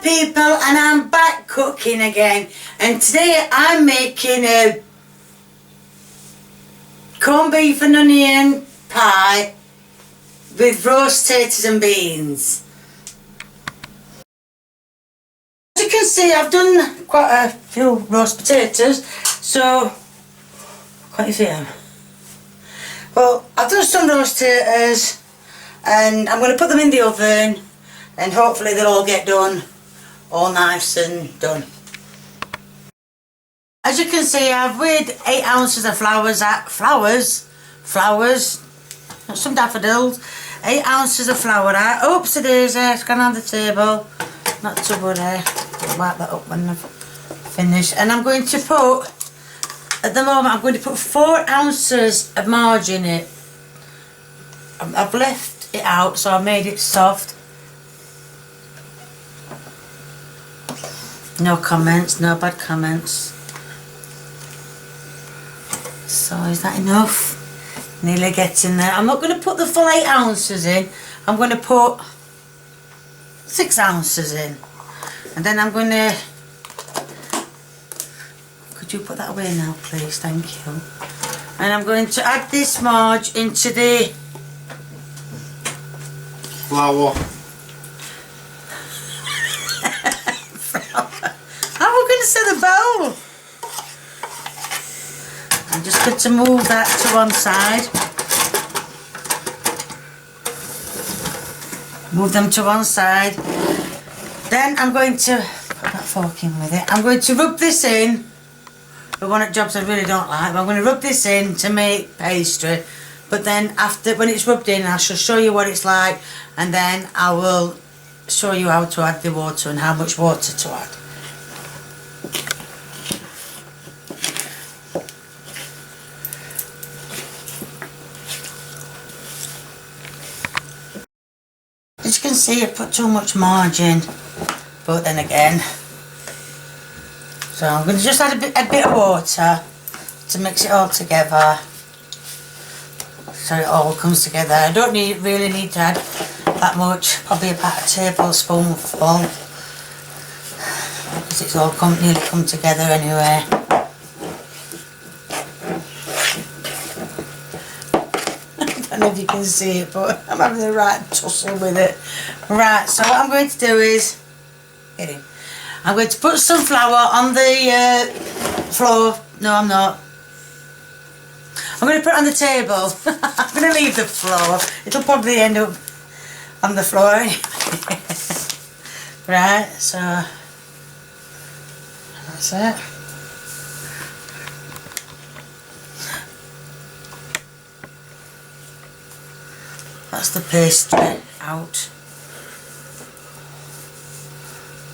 people, and I'm back cooking again, and today I'm making a corned beef and onion pie with roast potatoes and beans. As you can see, I've done quite a few roast potatoes, so can't you see them? Well, I've done some roast potatoes and I'm going to put them in the oven and hopefully they'll all get done, all nice and done. As you can see, I've weighed 8 ounces of flowers, not some daffodils, 8 ounces of flour out. Oops, it is, it's gone on the table, not to worry, I'll wipe that up when I've finished. And I'm going to put, at the moment, I'm going to put 4 ounces of margarine in it. I've left it out, so I've made it soft. No comments, no bad comments. So is that enough? Nearly getting there. I'm not going to put the full 8 ounces in. I'm going to put 6 ounces in. And then I'm going to... Could you put that away now, please? Thank you. And I'm going to add this marge into the... flour. How are we going to set the bowl? I'm just going to move that to one side. Move them to one side. Then I'm going to put that fork in with it. I'm going to rub this in. The one at jobs I really don't like. But I'm going to rub this in to make pastry. But then after, when it's rubbed in, I shall show you what it's like. And then I will show you how to add the water and how much water to add. As you can see, I put too much margarine, but then again, so I'm going to just add a bit of water to mix it all together, so it all comes together. I don't really need to add that much, probably about a tablespoonful, because it's all nearly come together anyway. I don't know if you can see it, but I'm having the right tussle with it. Right, so what I'm going to do is, I'm going to put some flour on the floor. No, I'm not. I'm going to put it on the table. I'm going to leave the floor. It'll probably end up on the floor anyway. Right, so that's it. That's the pastry out.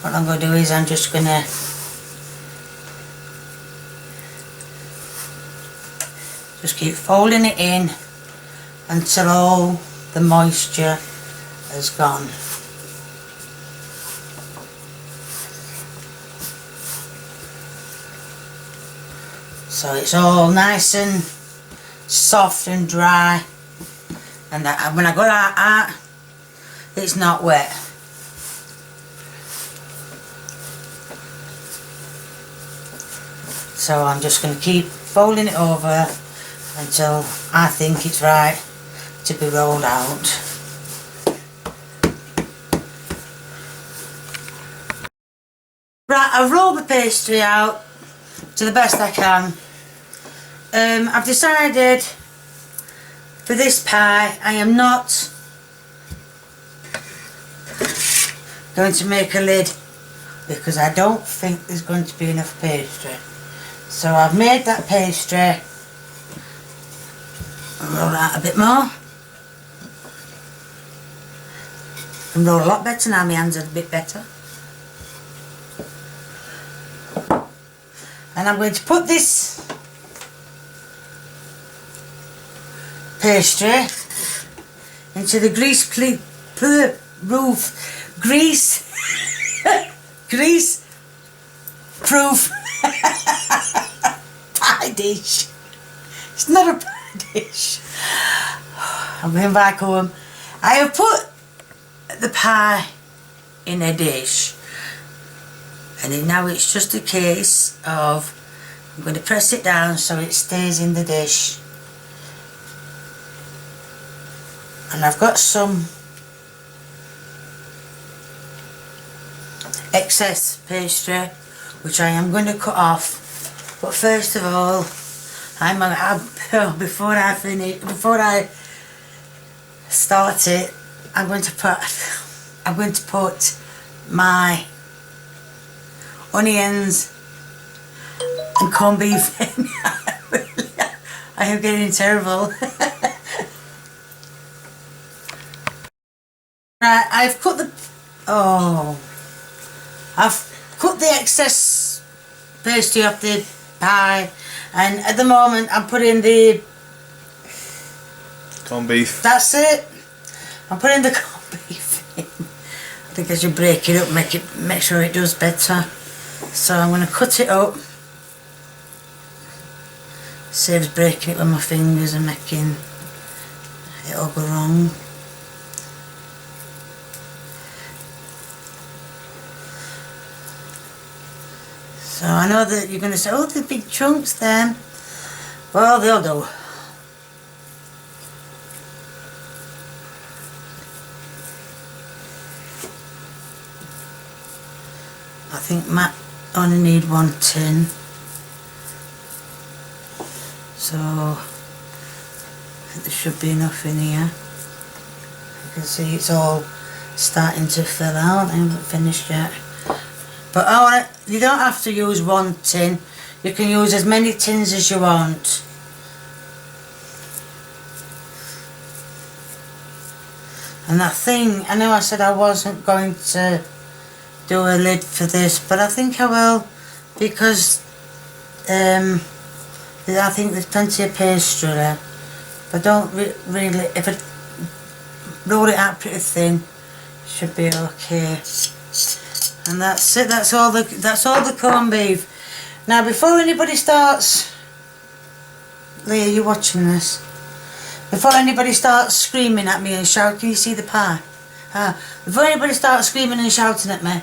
What I'm going to do is I'm just going to just keep folding it in until all the moisture has gone. So it's all nice and soft and dry. And that, when I go like that, it's not wet. So I'm just going to keep folding it over until I think it's right to be rolled out. Right, I've rolled the pastry out to the best I can. I've decided for this pie, I am not going to make a lid because I don't think there's going to be enough pastry. So I've made that pastry. I'll roll out a bit more. I can roll a lot better now, my hands are a bit better. And I'm going to put this pastry into the grease proof pie dish. It's not a pie dish. I'm going back home. I have put the pie in a dish And now it's just a case of, I'm going to press it down so it stays in the dish. And I've got some excess pastry which I am going to cut off. But first of all, before I start it, I'm going to put my onions and corned beef in. I am getting terrible. Right, I've cut the excess pastry off the pie, and at the moment I'm putting the corned beef. That's it. I'm putting the corned beef in. I think I should break it up, make sure it does better. So I'm going to cut it up. Saves breaking it with my fingers and making it all go wrong. So I know that you're going to say, oh, the big chunks then. Well, they'll do. I think Matt only need 1 tin. So I think there should be enough in here. You can see it's all starting to fill out. I haven't finished yet. But you don't have to use 1 tin. You can use as many tins as you want. And that thing, I know I said I wasn't going to do a lid for this, but I think I will, because I think there's plenty of pastry there. But don't really, if I roll it out pretty thin, it should be okay. And that's it. That's all the corned beef. Now, before anybody starts, Leah, you watching this? Before anybody starts screaming at me and shouting, can you see the pie? Before anybody starts screaming and shouting at me,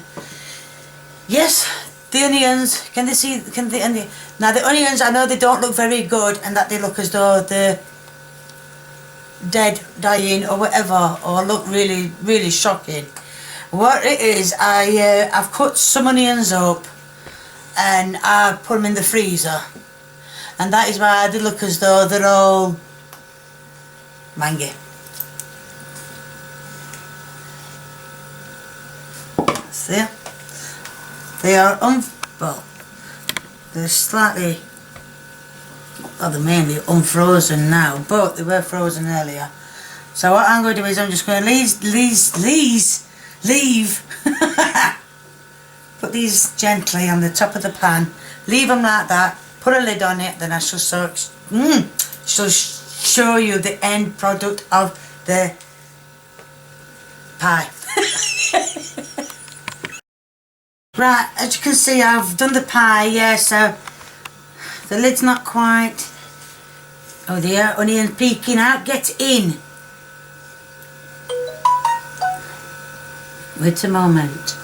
yes, the onions. Can they see? Now the onions, I know they don't look very good, and that they look as though they're dead, dying, or whatever, or look really, really shocking. What it is, I've cut some onions up and I put them in the freezer, and that is why they look as though they're all mangy. See? They are well, they're slightly, well, they're mainly unfrozen now, but they were frozen earlier. So what I'm going to do is I'm just going to leave put these gently on the top of the pan, leave them like that, put a lid on it, then I shall show you the end product of the pie. Right, as you can see, I've done the pie, yeah, so the lid's not quite, oh, the onion peeking out, get in. Wait a moment,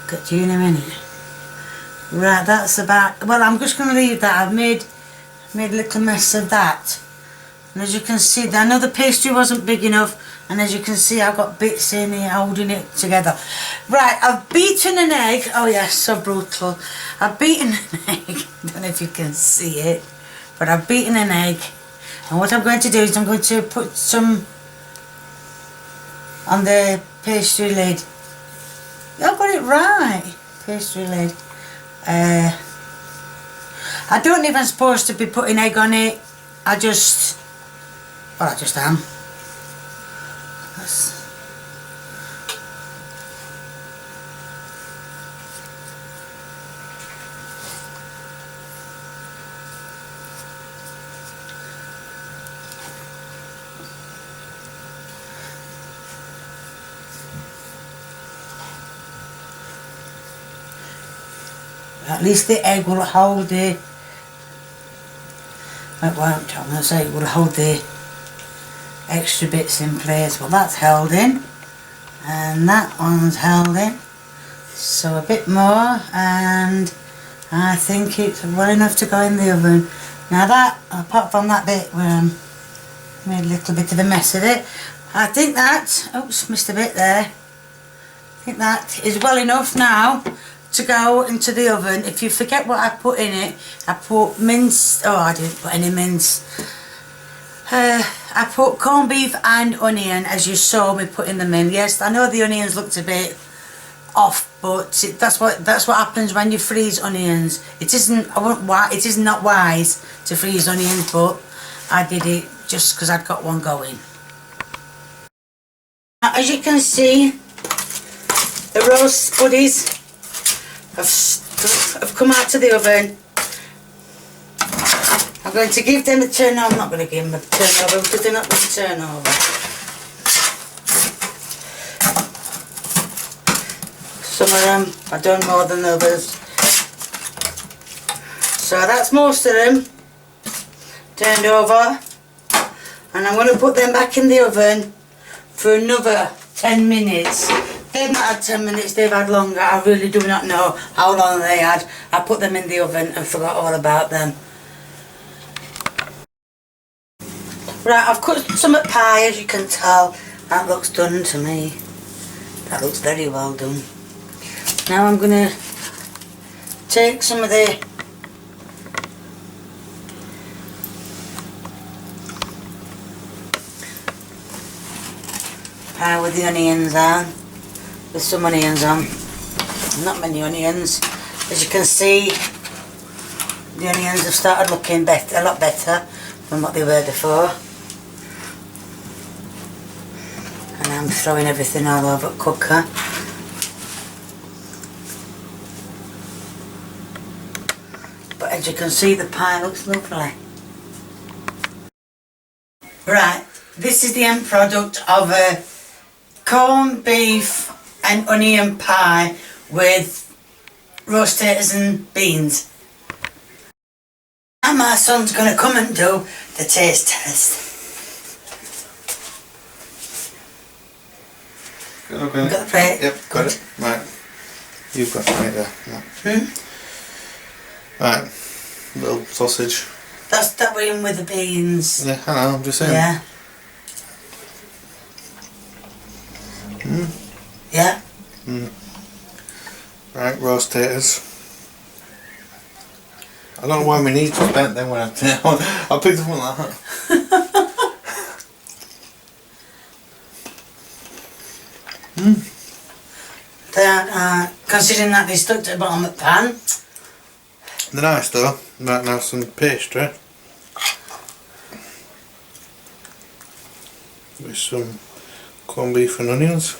get to you in a minute. Right, that's about, well, I'm just going to leave that. I've made a little mess of that. And as you can see, I know the pastry wasn't big enough, and as you can see, I've got bits in here holding it together. Right, I've beaten an egg. Oh yes, so brutal. I've beaten an egg. I don't know if you can see it, but I've beaten an egg. And what I'm going to do is I'm going to put some on the pastry lid. I've got it right. Pastry lid. I don't know if I'm supposed to be putting egg on it. I just am. At least the egg will hold the, it won't, I'm going to say it will hold the extra bits in place. Well, that's held in, and that one's held in. So a bit more, and I think it's well enough to go in the oven. Now that, apart from that bit where I made a little bit of a mess of it, I think that, oops, missed a bit there. I think that is well enough now to go into the oven. If you forget what I put in it, I put mince, oh I didn't put any mince. I put corned beef and onion, as you saw me putting them in. Yes, I know the onions looked a bit off, but that's what happens when you freeze onions. It isn't not wise to freeze onions, but I did it just because I'd got one going. Now, as you can see, the roast buddies have come out of the oven. I'm going to give them a turn over. I'm not going to give them a turn over because they're not going to turn over. Some of them I've done more than others. So that's most of them turned over. And I'm going to put them back in the oven for another 10 minutes. They've not had 10 minutes, they've had longer. I really do not know how long they had. I put them in the oven and forgot all about them. Right, I've cut some pie, as you can tell. That looks done to me. That looks very well done. Now I'm going to take some of the pie with the onions on, with some onions on, not many onions. As you can see, the onions have started looking a lot better than what they were before. And I'm throwing everything all over the cooker. But as you can see, the pie looks lovely. Right, this is the end product of a corned beef and onion pie with roast potatoes and beans. And my son's going to come and do the taste test. Okay. You got the plate? Yep, got it. Right. You've got it right there. Yeah. Right. Little sausage. That's that way in with the beans. Yeah, I know, I'm just saying. Yeah. Yeah. Right, roast potatoes. I don't know why my knees were bent then when I picked up one like that. Considering that they stuck to the bottom of the pan. They're nice though. Right, now some pastry. With some corned beef and onions.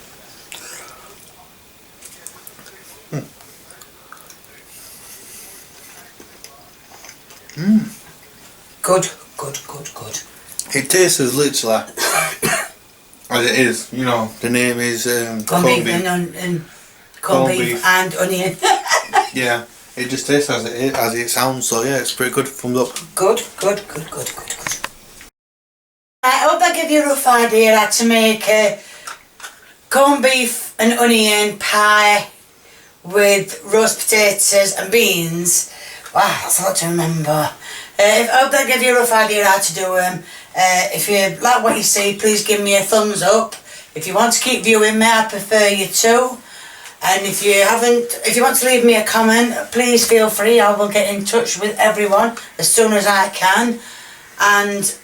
Good, good, good, good. It tastes as literally as it is. You know, the name is corned beef and corned beef and onion. Yeah, it just tastes as it sounds. So yeah, it's pretty good. Thumbs up. Good, good, good, good, good, good. I hope that gave you a rough idea how to make a corned beef and onion pie with roast potatoes and beans. Wow, that's a lot to remember. I hope that gave you a rough idea how to do them. If you like what you see, please give me a thumbs up. If you want to keep viewing me, I prefer you to. And if you want to leave me a comment, please feel free. I will get in touch with everyone as soon as I can. And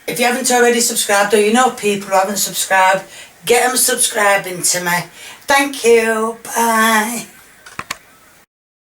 if you haven't already subscribed, or you know people who haven't subscribed, get them subscribing to me. Thank you. Bye.